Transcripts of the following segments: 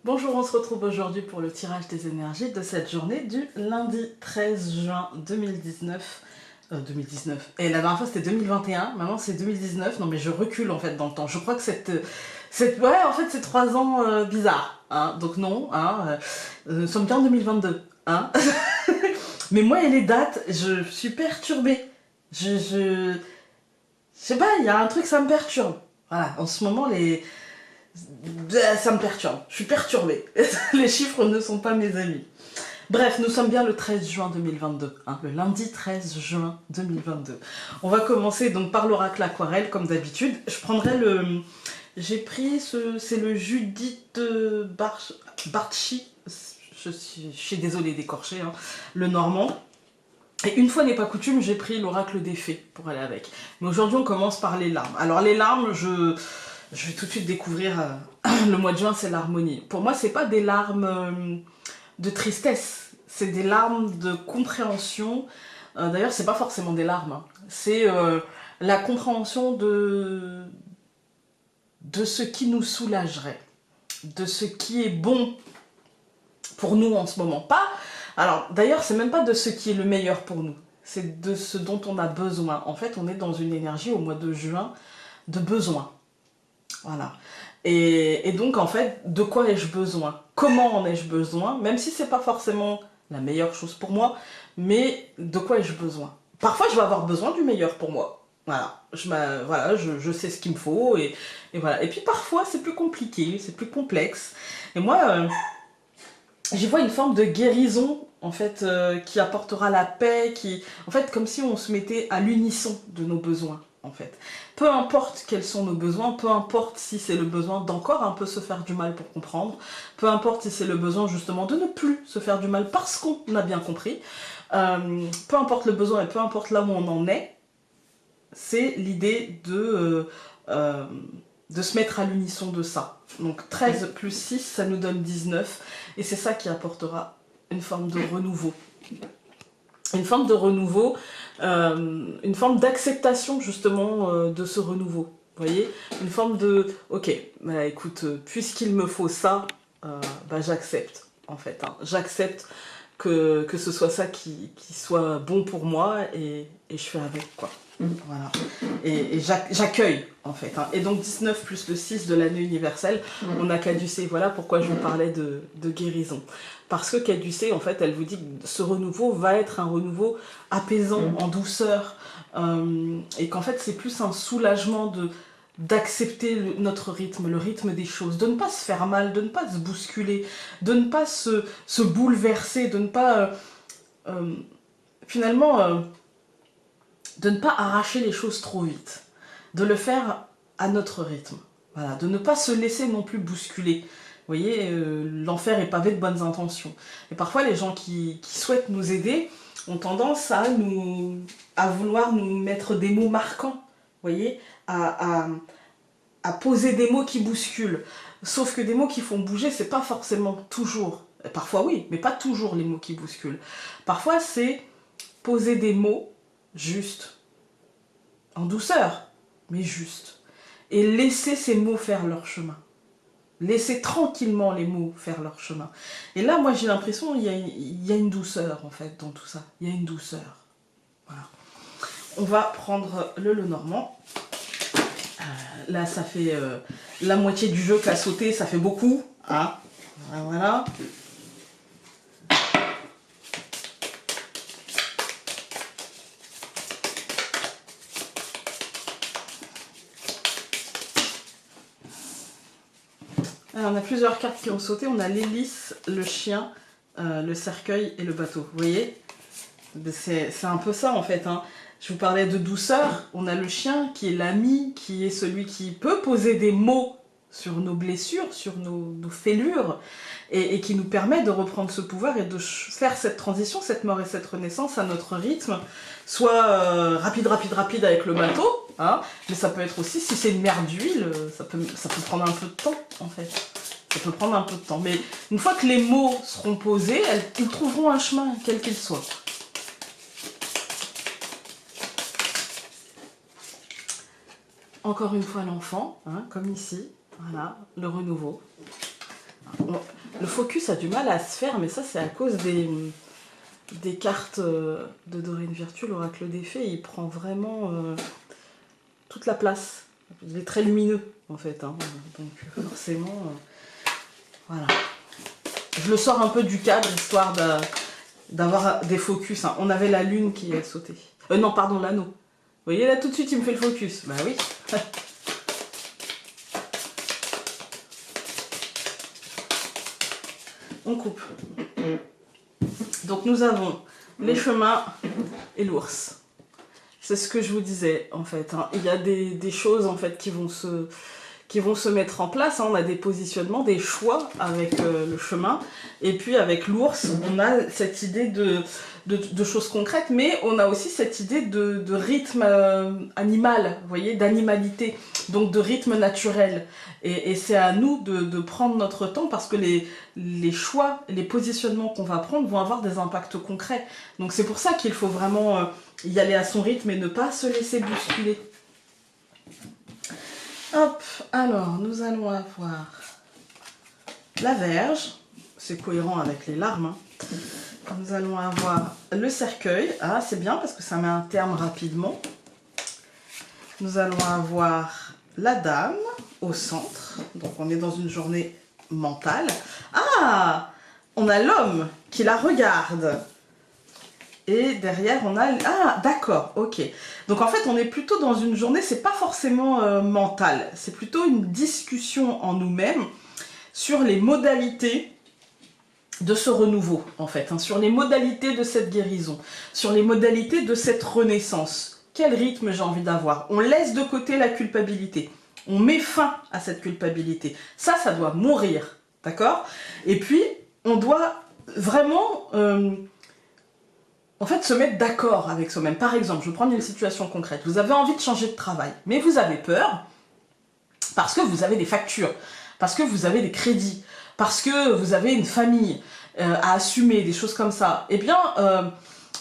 Bonjour, on se retrouve aujourd'hui pour le tirage des énergies de cette journée du lundi 13 juin 2019. 2019. Et la dernière fois c'était 2021, maintenant c'est 2019. Non mais je recule en fait dans le temps. Je crois que ouais, en fait c'est 3 ans bizarres. Hein. Donc non, hein, nous sommes bien en 2022. Hein. Mais moi et les dates, je suis perturbée. Je sais pas, il y a un truc, ça me perturbe. Voilà, en ce moment ça me perturbe, je suis perturbée. Les chiffres ne sont pas mes amis. Bref, nous sommes bien le 13 juin 2022, hein, le lundi 13 juin 2022. On va commencer donc par l'oracle aquarelle, comme d'habitude. Je prendrai j'ai pris c'est le Judith Barchi, je suis désolée d'écorcher, hein, le normand. Et une fois n'est pas coutume, j'ai pris l'oracle des fées pour aller avec. Mais aujourd'hui, on commence par les larmes. Alors les larmes, je vais tout de suite découvrir le mois de juin, c'est l'harmonie. Pour moi, c'est pas des larmes de tristesse, c'est des larmes de compréhension. D'ailleurs, c'est pas forcément des larmes, hein. C'est la compréhension de ce qui nous soulagerait, de ce qui est bon pour nous en ce moment. Pas. Alors, d'ailleurs, c'est même pas de ce qui est le meilleur pour nous. C'est de ce dont on a besoin. En fait, on est dans une énergie au mois de juin de besoin. Voilà. Et donc, en fait, de quoi ai-je besoin? Comment en ai-je besoin? Même si c'est pas forcément la meilleure chose pour moi, mais de quoi ai-je besoin? Parfois, je vais avoir besoin du meilleur pour moi. Voilà. Je sais ce qu'il me faut. Et voilà. Et puis, parfois, c'est plus compliqué, c'est plus complexe. Et moi, j'y vois une forme de guérison, en fait, qui apportera la paix, en fait, comme si on se mettait à l'unisson de nos besoins. En fait. Peu importe quels sont nos besoins, peu importe si c'est le besoin d'encore un peu se faire du mal pour comprendre, peu importe si c'est le besoin justement de ne plus se faire du mal parce qu'on a bien compris, peu importe le besoin et peu importe là où on en est, c'est l'idée de se mettre à l'unisson de ça. Donc 13 plus 6, ça nous donne 19, et c'est ça qui apportera une forme de renouveau. Une forme de renouveau, une forme d'acceptation justement de ce renouveau. Vous voyez, une forme de ok, bah écoute, puisqu'il me faut ça, bah j'accepte en fait. Hein. J'accepte que ce soit ça qui soit bon pour moi et je fais avec quoi. Voilà. Et j'accueille en fait. Hein. Et donc 19 plus le 6 de l'année universelle, on a caducé. Voilà pourquoi je vous parlais de guérison. Parce que caducé, en fait, elle vous dit que ce renouveau va être un renouveau apaisant, en douceur. Et qu'en fait, c'est plus un soulagement d'accepter notre rythme, le rythme des choses, de ne pas se faire mal, de ne pas se bousculer, de ne pas se bouleverser, de ne pas finalement de ne pas arracher les choses trop vite, de le faire à notre rythme, voilà, de ne pas se laisser non plus bousculer. Vous voyez, l'enfer est pavé de bonnes intentions. Et parfois, les gens qui souhaitent nous aider ont tendance à vouloir nous mettre des mots marquants, vous voyez, à poser des mots qui bousculent. Sauf que des mots qui font bouger, c'est pas forcément toujours, parfois oui, mais pas toujours les mots qui bousculent. Parfois, c'est poser des mots juste, en douceur, mais juste. Et laisser ces mots faire leur chemin. Laisser tranquillement les mots faire leur chemin. Et là, moi, j'ai l'impression qu'il y a une douceur, en fait, dans tout ça. Il y a une douceur. Voilà. On va prendre le Lenormand. Là, ça fait la moitié du jeu qu'a sauté, ça fait beaucoup. Hein. Voilà. Alors, on a plusieurs cartes qui ont sauté. On a l'hélice, le chien, le cercueil et le bateau. Vous voyez, c'est un peu ça en fait. Hein. Je vous parlais de douceur. On a le chien qui est l'ami, qui est celui qui peut poser des mots sur nos blessures, sur nos fêlures, et qui nous permet de reprendre ce pouvoir et de faire cette transition, cette mort et cette renaissance à notre rythme, soit rapide avec le bateau, hein, mais ça peut être aussi, si c'est une mer d'huile, ça peut prendre un peu de temps en fait. Ça peut prendre un peu de temps, mais une fois que les mots seront posés, ils trouveront un chemin, quel qu'il soit. Encore une fois l'enfant, hein, comme ici, voilà, le renouveau. Le focus a du mal à se faire, mais ça c'est à cause des cartes de Dorine Virtue. L'oracle des fées, il prend vraiment toute la place. Il est très lumineux en fait, hein. Donc forcément, voilà. Je le sors un peu du cadre, histoire d'avoir des focus. Hein. On avait la lune qui a sauté. Non, pardon, l'anneau. Vous voyez, là tout de suite il me fait le focus. Bah oui. On coupe. Donc nous avons les chemins et l'ours. C'est ce que je vous disais en fait. Hein. Il y a des choses en fait qui vont se mettre en place. Hein. On a des positionnements, des choix avec le chemin. Et puis avec l'ours, on a cette idée de choses concrètes, mais on a aussi cette idée de rythme animal, vous voyez, d'animalité, donc de rythme naturel. Et c'est à nous de prendre notre temps parce que les choix, les positionnements qu'on va prendre vont avoir des impacts concrets. Donc c'est pour ça qu'il faut vraiment y aller à son rythme et ne pas se laisser bousculer. Hop, alors nous allons avoir la Vierge, c'est cohérent avec les larmes. Hein. Nous allons avoir le cercueil, ah c'est bien parce que ça met un terme rapidement. Nous allons avoir la Dame au centre, donc on est dans une journée mentale. Ah, on a l'homme qui la regarde. Et derrière, on a... Ah, d'accord, ok. Donc en fait, on est plutôt dans une journée, c'est pas forcément mental, c'est plutôt une discussion en nous-mêmes sur les modalités de ce renouveau, en fait, hein, sur les modalités de cette guérison, sur les modalités de cette renaissance. Quel rythme j'ai envie d'avoir? On laisse de côté la culpabilité. On met fin à cette culpabilité. Ça doit mourir, d'accord? Et puis, on doit vraiment... en fait, se mettre d'accord avec soi-même. Par exemple, je vais prendre une situation concrète. Vous avez envie de changer de travail, mais vous avez peur parce que vous avez des factures, parce que vous avez des crédits, parce que vous avez une famille à assumer, des choses comme ça. Eh bien,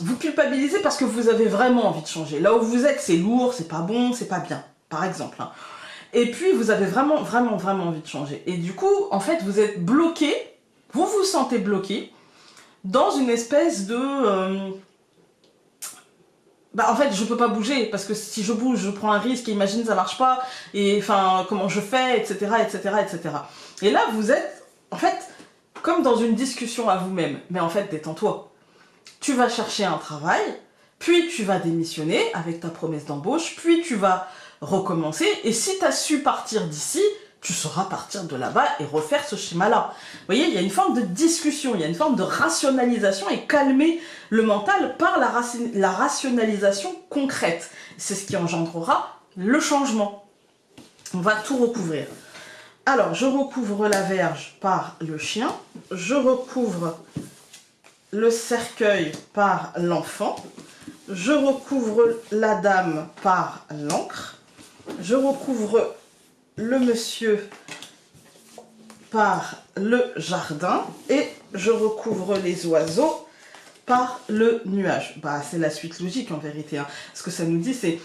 vous culpabilisez parce que vous avez vraiment envie de changer. Là où vous êtes, c'est lourd, c'est pas bon, c'est pas bien, par exemple. Hein. Et puis, vous avez vraiment envie de changer. Et du coup, en fait, vous êtes bloqué, vous vous sentez bloqué dans une espèce de... en fait, je peux pas bouger, parce que si je bouge, je prends un risque, et imagine, ça marche pas, et enfin, comment je fais, etc., etc., etc. Et là, vous êtes, en fait, comme dans une discussion à vous-même. Mais en fait, détends-toi. Tu vas chercher un travail, puis tu vas démissionner avec ta promesse d'embauche, puis tu vas recommencer, et si tu as su partir d'ici, tu sauras partir de là-bas et refaire ce schéma-là. Vous voyez, il y a une forme de discussion, il y a une forme de rationalisation et calmer le mental par la rationalisation concrète. C'est ce qui engendrera le changement. On va tout recouvrir. Alors, je recouvre la Vierge par le chien, je recouvre le cercueil par l'enfant, je recouvre la Dame par l'encre, je recouvre le monsieur par le jardin et je recouvre les oiseaux par le nuage. C'est la suite logique en vérité. Hein. Ce que ça nous dit, c'est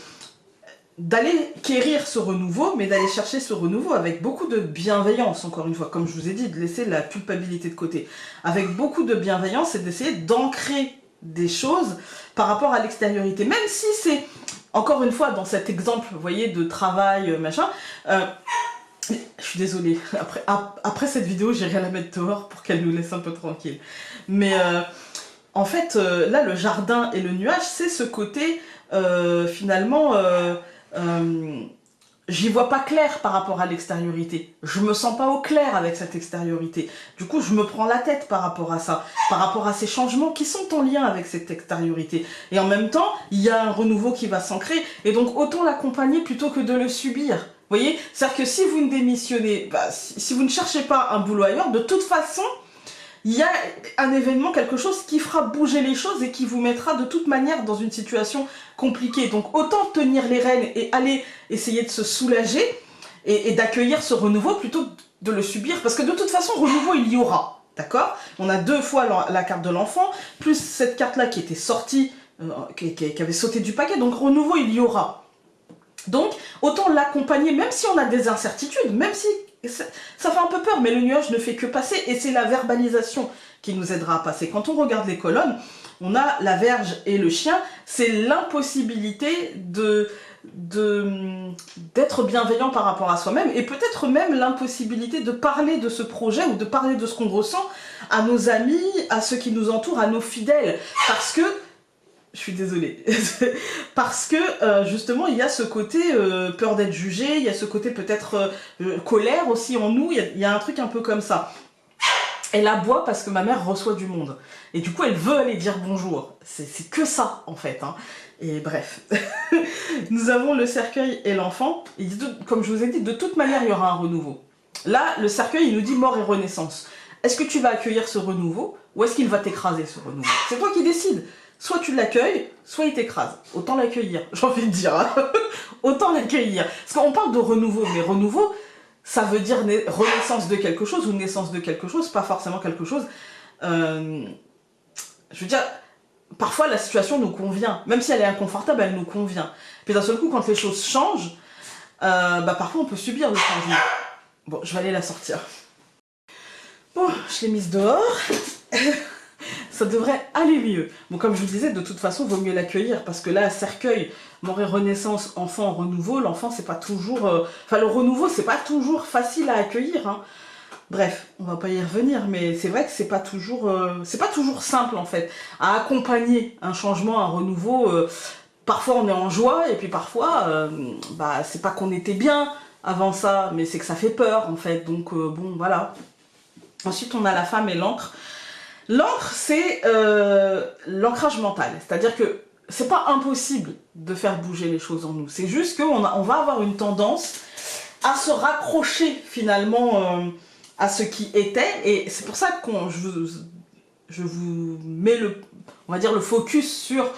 d'aller quérir ce renouveau, mais d'aller chercher ce renouveau avec beaucoup de bienveillance, encore une fois, comme je vous ai dit, de laisser la culpabilité de côté. Avec beaucoup de bienveillance et d'essayer d'ancrer des choses par rapport à l'extériorité. Même si c'est, encore une fois, dans cet exemple, vous voyez, de travail, machin, je suis désolée, après cette vidéo, j'irai la mettre dehors pour qu'elle nous laisse un peu tranquille. Mais en fait, là, le jardin et le nuage, c'est ce côté, finalement... j'y vois pas clair par rapport à l'extériorité. Je me sens pas au clair avec cette extériorité. Du coup, je me prends la tête par rapport à ça, par rapport à ces changements qui sont en lien avec cette extériorité. Et en même temps, il y a un renouveau qui va s'ancrer, et donc autant l'accompagner plutôt que de le subir. Vous voyez? C'est-à-dire que si vous ne démissionnez, si vous ne cherchez pas un boulot ailleurs, de toute façon, il y a un événement, quelque chose qui fera bouger les choses et qui vous mettra de toute manière dans une situation compliquée. Donc autant tenir les rênes et aller essayer de se soulager et d'accueillir ce renouveau plutôt que de le subir. Parce que de toute façon, renouveau, il y aura. D'accord? On a deux fois la carte de l'enfant, plus cette carte-là qui était sortie, qui avait sauté du paquet. Donc renouveau, il y aura. Donc autant l'accompagner, même si on a des incertitudes, même si ça fait un peu peur, mais le nuage ne fait que passer, et c'est la verbalisation qui nous aidera à passer. Quand on regarde les colonnes, on a la Vierge et le chien, c'est l'impossibilité d'être bienveillant par rapport à soi-même, et peut-être même l'impossibilité de parler de ce projet ou de parler de ce qu'on ressent à nos amis, à ceux qui nous entourent, à nos fidèles, parce que je suis désolée, parce que justement il y a ce côté peur d'être jugé, il y a ce côté peut-être colère aussi en nous, il y a un truc un peu comme ça. Elle aboie parce que ma mère reçoit du monde. Et du coup, elle veut aller dire bonjour. C'est que ça, en fait. Hein. Et bref. Nous avons le cercueil et l'enfant. Comme je vous ai dit, de toute manière, il y aura un renouveau. Là, le cercueil, il nous dit mort et renaissance. Est-ce que tu vas accueillir ce renouveau ou est-ce qu'il va t'écraser, ce renouveau? C'est toi qui décides. Soit tu l'accueilles, soit il t'écrase. Autant l'accueillir, j'ai envie de dire. Hein. Autant l'accueillir. Parce qu'on parle de renouveau, mais renouveau, ça veut dire renaissance de quelque chose ou naissance de quelque chose, pas forcément quelque chose. Je veux dire, parfois la situation nous convient, même si elle est inconfortable, elle nous convient. Puis d'un seul coup, quand les choses changent, parfois on peut subir le changement. Bon, je vais aller la sortir. Bon, je l'ai mise dehors. Ça devrait aller mieux. Bon, comme je vous disais, de toute façon, il vaut mieux l'accueillir, parce que là, cercueil, mort et renaissance, enfant, renouveau, l'enfant, c'est pas toujours... le renouveau, c'est pas toujours facile à accueillir. Hein. Bref, on va pas y revenir, mais c'est vrai que c'est pas toujours simple, en fait, à accompagner un changement, un renouveau. Parfois, on est en joie, et puis parfois, c'est pas qu'on était bien avant ça, mais c'est que ça fait peur, en fait. Donc, bon, voilà. Ensuite, on a la femme et l'encre. L'encre, c'est l'ancrage mental, c'est-à-dire que c'est pas impossible de faire bouger les choses en nous, c'est juste qu'on va avoir une tendance à se raccrocher finalement à ce qui était, et c'est pour ça que je vous mets on va dire le focus sur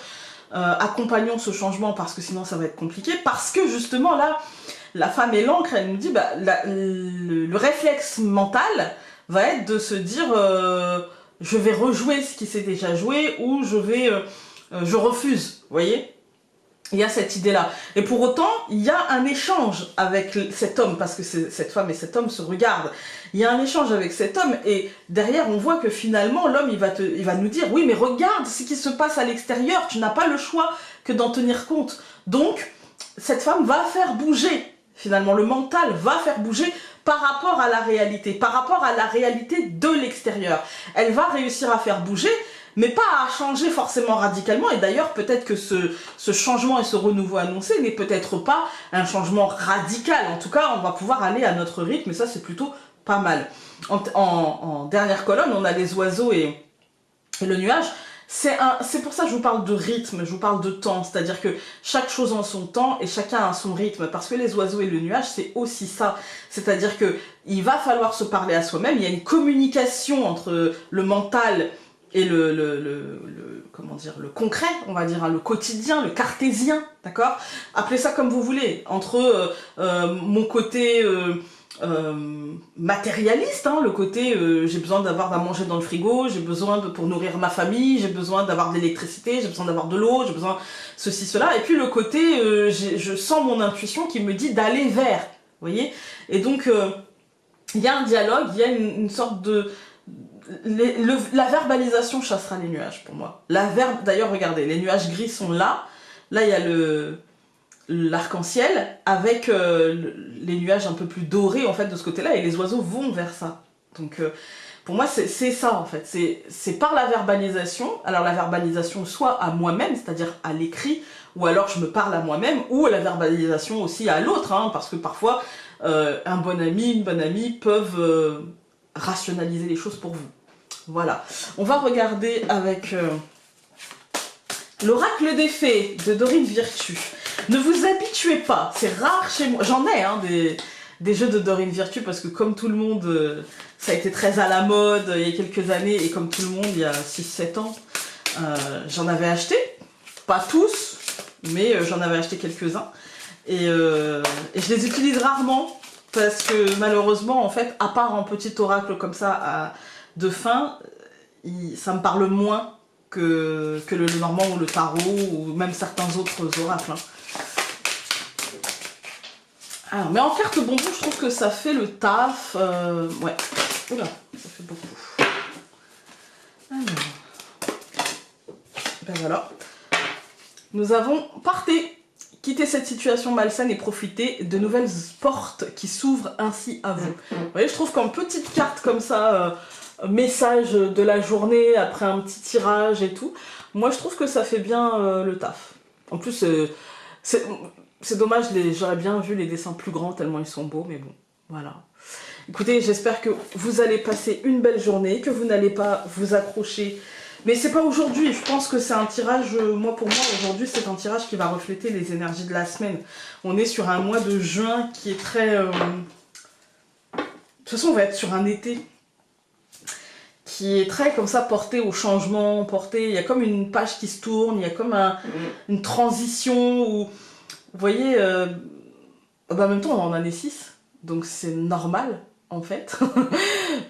accompagnons ce changement, parce que sinon ça va être compliqué, parce que justement là, la femme et l'encre, elle nous dit, le réflexe mental va être de se dire... je vais rejouer ce qui s'est déjà joué, ou je refuse, vous voyez? Il y a cette idée-là. Et pour autant, il y a un échange avec cet homme, parce que cette femme et cet homme se regardent. Il y a un échange avec cet homme, et derrière, on voit que finalement, l'homme, il va nous dire, oui, mais regarde ce qui se passe à l'extérieur, tu n'as pas le choix que d'en tenir compte. Donc, cette femme va faire bouger, finalement, le mental va faire bouger par rapport à la réalité de l'extérieur. Elle va réussir à faire bouger, mais pas à changer forcément radicalement, et d'ailleurs peut-être que ce changement et ce renouveau annoncé n'est peut-être pas un changement radical. En tout cas, on va pouvoir aller à notre rythme, et ça c'est plutôt pas mal. En dernière colonne, on a les oiseaux et le nuage. C'est pour ça que je vous parle de rythme, je vous parle de temps, c'est-à-dire que chaque chose en son temps et chacun a son rythme, parce que les oiseaux et le nuage, c'est aussi ça. C'est-à-dire que il va falloir se parler à soi-même, il y a une communication entre le mental et comment dire, le concret, on va dire, hein, le quotidien, le cartésien, d'accord? Appelez ça comme vous voulez, entre mon côté... matérialiste, hein, le côté j'ai besoin d'avoir à manger dans le frigo, j'ai besoin pour nourrir ma famille, j'ai besoin d'avoir de l'électricité, j'ai besoin d'avoir de l'eau, j'ai besoin ceci, cela, et puis le côté je sens mon intuition qui me dit d'aller vers, vous voyez, et donc il y a un dialogue, il y a une sorte de... la verbalisation chassera les nuages pour moi. D'ailleurs, regardez, les nuages gris sont là, il y a l'arc-en-ciel avec les nuages un peu plus dorés en fait de ce côté-là, et les oiseaux vont vers ça. Donc pour moi c'est ça en fait, c'est par la verbalisation. Alors la verbalisation soit à moi-même, c'est-à-dire à l'écrit, ou alors je me parle à moi-même, ou la verbalisation aussi à l'autre, hein, parce que parfois un bon ami, une bonne amie peuvent rationaliser les choses pour vous. Voilà, on va regarder avec l'oracle des fées de Dorine Virtue. Ne vous habituez pas, c'est rare chez moi. J'en ai hein, des jeux de Dorine Virtue, parce que comme tout le monde, ça a été très à la mode il y a quelques années, et comme tout le monde il y a 6-7 ans, j'en avais acheté. Pas tous, mais j'en avais acheté quelques-uns. Et je les utilise rarement, parce que malheureusement, en fait, à part en petit oracle comme ça, de fin, ça me parle moins que le normand ou le tarot, ou même certains autres oracles. Hein. Alors, mais en carte bonbon, je trouve que ça fait le taf. Ouais. Oula, ça fait beaucoup. Alors. Ben voilà. Nous avons partez. Quittez cette situation malsaine et profitez de nouvelles portes qui s'ouvrent ainsi à vous. Vous voyez, je trouve qu'en petite carte comme ça, message de la journée après un petit tirage et tout, moi je trouve que ça fait bien le taf. En plus, c'est dommage, j'aurais bien vu les dessins plus grands tellement ils sont beaux, mais bon, voilà. Écoutez, j'espère que vous allez passer une belle journée, que vous n'allez pas vous accrocher. Mais c'est pas aujourd'hui, je pense que c'est un tirage, pour moi aujourd'hui c'est un tirage qui va refléter les énergies de la semaine. On est sur un mois de juin qui est très... De toute façon on va être sur un été qui est très comme ça porté au changement, porté... Il y a comme une page qui se tourne, il y a comme une transition où... Vous voyez, en même temps on est en année 6, donc c'est normal. En fait,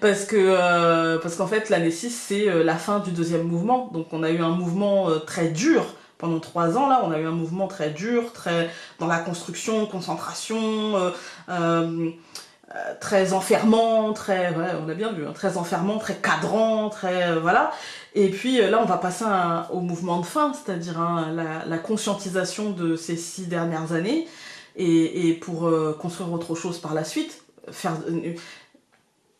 parce qu'en fait l'année 6 c'est la fin du deuxième mouvement, donc on a eu un mouvement très dur pendant 3 ans là, on a eu un mouvement très dur, très dans la construction, concentration, très enfermant, très, ouais, on a bien vu, hein, très enfermant, très cadrant, très, voilà, et puis là on va passer au mouvement de fin, c'est-à-dire la conscientisation de ces 6 dernières années, et pour construire autre chose par la suite. Faire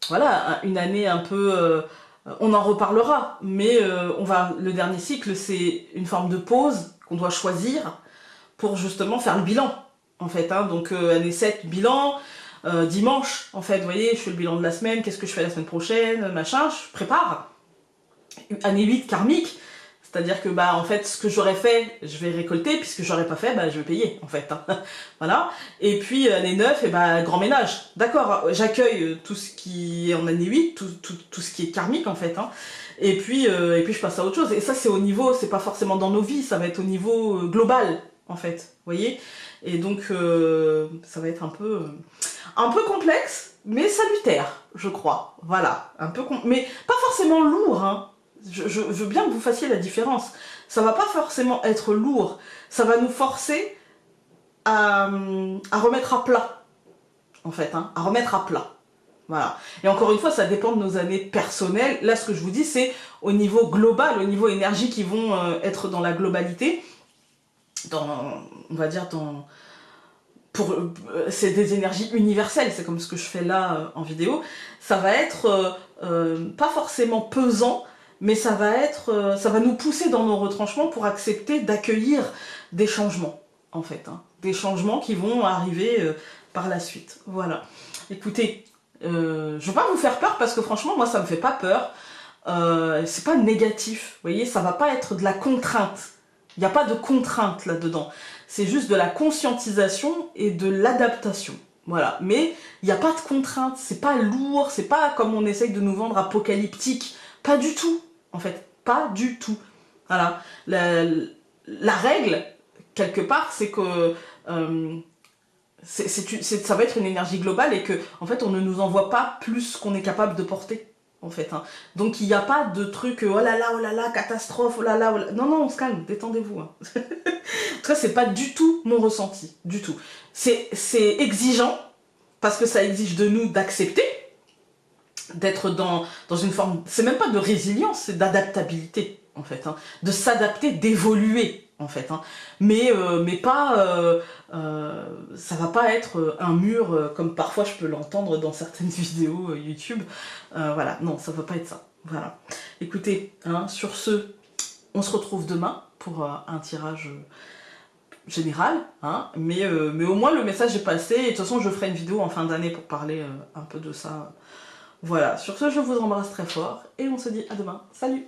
voilà, une année un peu on en reparlera, mais le dernier cycle c'est une forme de pause qu'on doit choisir pour justement faire le bilan en fait, hein. Donc année 7 bilan, dimanche en fait, vous voyez, je fais le bilan de la semaine, qu'est-ce que je fais la semaine prochaine, machin, je prépare. Année 8 karmique, c'est-à-dire que bah en fait ce que j'aurais fait, je vais récolter, puis ce que j'aurais pas fait, bah je vais payer en fait, hein. Voilà. Et puis année 9, et bah grand ménage. D'accord, j'accueille tout ce qui est en année 8, tout ce qui est karmique en fait, hein. Et puis je passe à autre chose. Et ça c'est au niveau, c'est pas forcément dans nos vies, ça va être au niveau global en fait, vous voyez. Et donc ça va être un peu complexe, mais salutaire, je crois. Voilà, mais pas forcément lourd, hein. Je veux bien que vous fassiez la différence. Ça va pas forcément être lourd. Ça va nous forcer à remettre à plat, en fait, hein, à remettre à plat. Voilà. Et encore une fois, ça dépend de nos années personnelles. Là, ce que je vous dis, c'est au niveau global, au niveau énergie qui vont être dans la globalité. On va dire c'est des énergies universelles, c'est comme ce que je fais là en vidéo. Ça va être pas forcément pesant, mais ça va nous pousser dans nos retranchements pour accepter d'accueillir des changements, en fait, hein. Des changements qui vont arriver par la suite. Voilà. Écoutez, je ne veux pas vous faire peur parce que franchement, moi, ça me fait pas peur. C'est pas négatif, vous voyez, ça va pas être de la contrainte. Il n'y a pas de contrainte là-dedans. C'est juste de la conscientisation et de l'adaptation. Voilà. Mais il n'y a pas de contrainte, c'est pas lourd, c'est pas comme on essaye de nous vendre apocalyptique. Pas du tout. En fait, pas du tout. Voilà. La règle, quelque part, c'est que ça va être une énergie globale et que, en fait, on ne nous envoie pas plus qu'on est capable de porter, en fait, hein. Donc, il n'y a pas de truc, oh là là, catastrophe, oh là là, oh là. Non, non, on se calme, détendez-vous, hein. En tout cas, c'est pas du tout mon ressenti, du tout. C'est exigeant, parce que ça exige de nous d'accepter, d'être dans une forme, c'est même pas de résilience, c'est d'adaptabilité en fait, hein, de s'adapter, d'évoluer en fait, hein, mais pas, ça va pas être un mur comme parfois je peux l'entendre dans certaines vidéos YouTube, voilà, non, ça va pas être ça, voilà. Écoutez, hein, sur ce, on se retrouve demain pour un tirage général, hein, mais au moins le message est passé, et de toute façon je ferai une vidéo en fin d'année pour parler un peu de ça. Voilà, sur ce, je vous embrasse très fort et on se dit à demain. Salut!